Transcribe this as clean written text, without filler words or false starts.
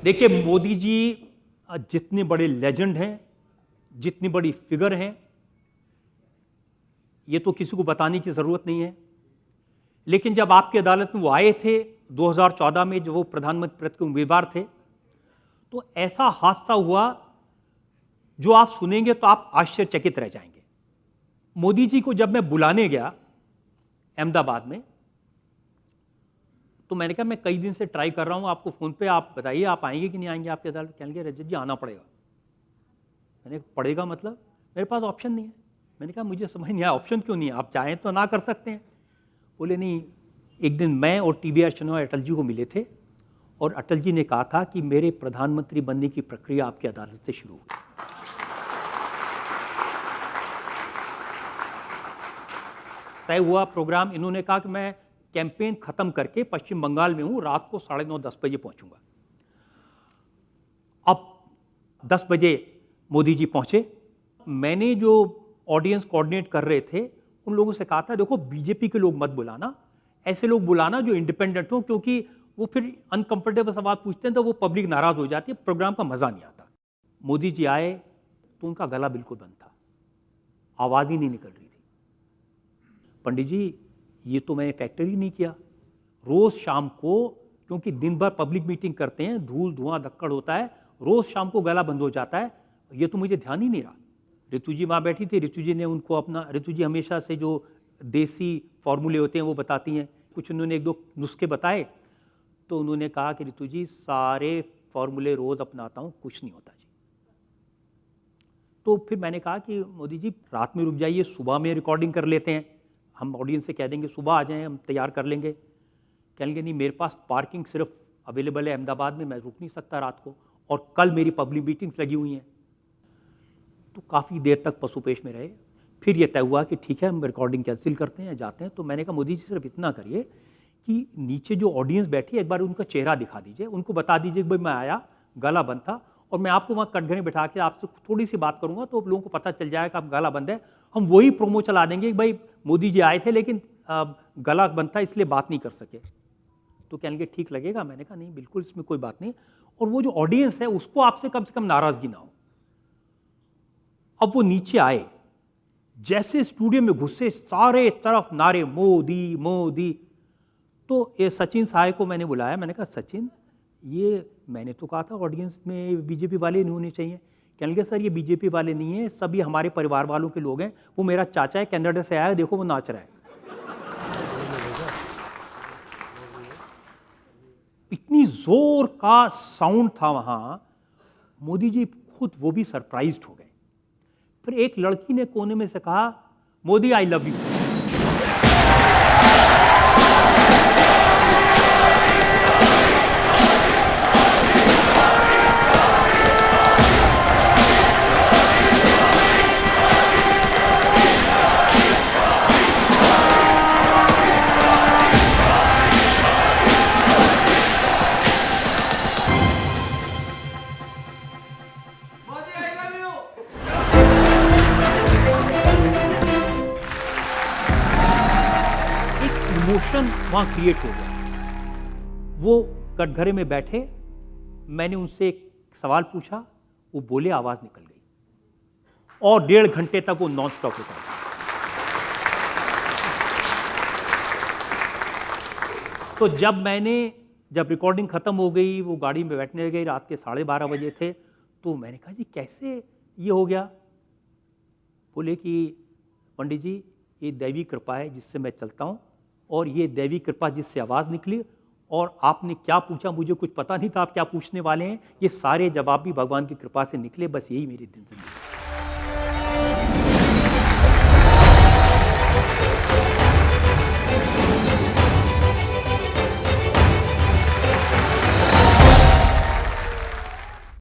देखिए, मोदी जी जितने बड़े लेजेंड हैं, जितनी बड़ी फिगर हैं, ये तो किसी को बताने की ज़रूरत नहीं है। लेकिन जब आपकी अदालत में वो आए थे 2014 में, जो वो प्रधानमंत्री पद के उम्मीदवार थे, तो ऐसा हादसा हुआ जो आप सुनेंगे तो आप आश्चर्यचकित रह जाएंगे। मोदी जी को जब मैं बुलाने गया अहमदाबाद में, तो मैंने कहा मैं कई दिन से ट्राई कर रहा हूं आपको फ़ोन पे, आप बताइए आप आएंगे कि नहीं आएंगे आपकी अदालत। कहने लगे रजत जी आना पड़ेगा। मैंने कहा पड़ेगा मतलब? मेरे पास ऑप्शन नहीं है। मैंने कहा मुझे समझ नहीं आया ऑप्शन क्यों नहीं है, आप चाहें तो ना कर सकते हैं। बोले नहीं, एक दिन मैं और TBR शनोय अटल जी को मिले थे और अटल जी ने कहा था कि मेरे प्रधानमंत्री बनने की प्रक्रिया आपकी अदालत से शुरू हुई। तय हुआ प्रोग्राम, इन्होंने कहा कि मैं कैंपेन खत्म करके पश्चिम बंगाल में हूं, रात को 9:30-10 बजे पहुंचूंगा। अब 10 बजे मोदी जी पहुंचे। मैंने जो ऑडियंस कोऑर्डिनेट कर रहे थे उन लोगों से कहा था देखो बीजेपी के लोग मत बुलाना, ऐसे लोग बुलाना जो इंडिपेंडेंट हो, क्योंकि वो फिर अनकंफर्टेबल सवाल पूछते हैं तो वो पब्लिक नाराज हो जाती है, प्रोग्राम का मजा नहीं आता। मोदी जी आए तो उनका गला बिल्कुल बंद था, आवाज ही नहीं निकल रही थी। पंडित जी ये तो मैंने फैक्टर ही नहीं किया। रोज शाम को, क्योंकि दिन भर पब्लिक मीटिंग करते हैं, धूल धुआं धक्कड़ होता है, रोज शाम को गला बंद हो जाता है, ये तो मुझे ध्यान ही नहीं रहा। ऋतु जी वहाँ बैठी थी, ऋतु जी ने उनको अपना, ऋतु जी हमेशा से जो देसी फॉर्मूले होते हैं वो बताती हैं, कुछ उन्होंने 1-2 नुस्खे बताए, तो उन्होंने कहा कि ऋतु जी सारे फॉर्मूले रोज अपनाता हूँ, कुछ नहीं होता जी। तो फिर मैंने कहा कि मोदी जी रात में रुक जाइए, सुबह में रिकॉर्डिंग कर लेते हैं, हम ऑडियंस से कह देंगे सुबह आ जाएं, हम तैयार कर लेंगे। कहेंगे नहीं, मेरे पास पार्किंग सिर्फ अवेलेबल है अहमदाबाद में, मैं रुक नहीं सकता रात को, और कल मेरी पब्लिक मीटिंग्स लगी हुई हैं। तो काफ़ी देर तक पशुपेश में रहे। फिर ये तय हुआ कि ठीक है हम रिकॉर्डिंग कैंसिल करते हैं, जाते हैं। तो मैंने कहा मोदी जी सिर्फ इतना करिए कि नीचे जो ऑडियंस बैठी है एक बार उनका चेहरा दिखा दीजिए, उनको बता दीजिए कि भाई मैं आया, गला बंद था, और मैं आपको वहाँ कटघरे बिठा के आपसे थोड़ी सी बात करूँगा तो लोगों को पता चल जाएगा आप गला बंद है। हम वही प्रोमो चला देंगे कि भाई मोदी जी आए थे लेकिन गला बंद था इसलिए बात नहीं कर सके। तो कहने लगे ठीक लगेगा? मैंने कहा नहीं बिल्कुल, इसमें कोई बात नहीं, और वो जो ऑडियंस है उसको आपसे कम से कम नाराजगी ना हो। अब वो नीचे आए, जैसे स्टूडियो में घुसे सारे तरफ नारे मोदी मोदी। तो ये सचिन साय को मैंने बुलाया, मैंने कहा सचिन ये मैंने तो कहा था ऑडियंस में बीजेपी वाले नहीं होने चाहिए। कहने लगे सर ये बीजेपी वाले नहीं है, सभी हमारे परिवार वालों के लोग हैं, वो मेरा चाचा है कनाडा से आया है, देखो वो नाच रहा है। इतनी जोर का साउंड था वहां, मोदी जी खुद वो भी सरप्राइज्ड हो गए। फिर एक लड़की ने कोने में से कहा Modi I love you. Emotion वहां क्रिएट हो गया। वो कटघरे में बैठे, मैंने उनसे एक सवाल पूछा, वो बोले, आवाज निकल गई, और 1.5 घंटे तक वो नॉन स्टॉप होता था। तो जब रिकॉर्डिंग खत्म हो गई, वो गाड़ी में बैठने लगे, रात के 12:30 बजे थे, तो मैंने कहा जी कैसे ये हो गया? बोले कि पंडित जी ये दैवी कृपा है जिससे मैं चलता हूँ, और ये दैवी कृपा जिससे आवाज़ निकली, और आपने क्या पूछा मुझे कुछ पता नहीं था आप क्या पूछने वाले हैं, ये सारे जवाब भी भगवान की कृपा से निकले, बस यही मेरी जिंदगी है।